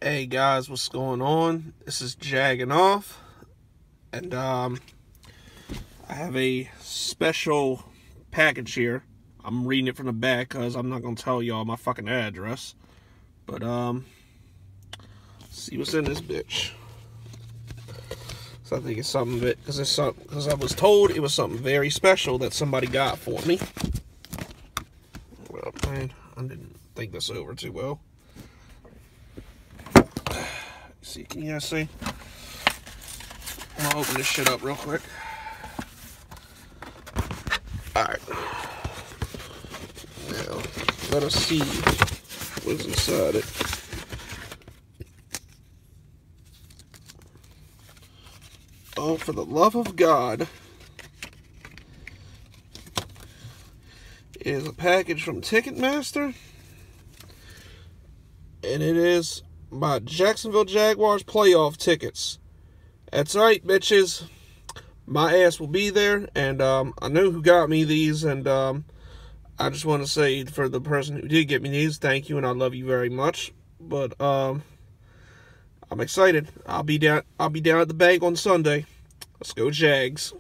Hey guys, what's going on? This is Jagging Off, and I have a special package here. I'm reading it from the back because I'm not gonna tell y'all my fucking address. But see what's in this bitch. So I think it's something because I was told it was something very special that somebody got for me. Well, man, I didn't think this over too well. See, can you guys see? I'm gonna open this shit up real quick. Alright. Now, let us see what's inside it. Oh, for the love of God. It is a package from Ticketmaster. And it is my Jacksonville Jaguars playoff tickets. That's right, bitches. My ass will be there, and I know who got me these, and I just want to say for the person who did get me these, thank you, and I love you very much. But I'm excited. I'll be down at the bank on Sunday. Let's go Jags.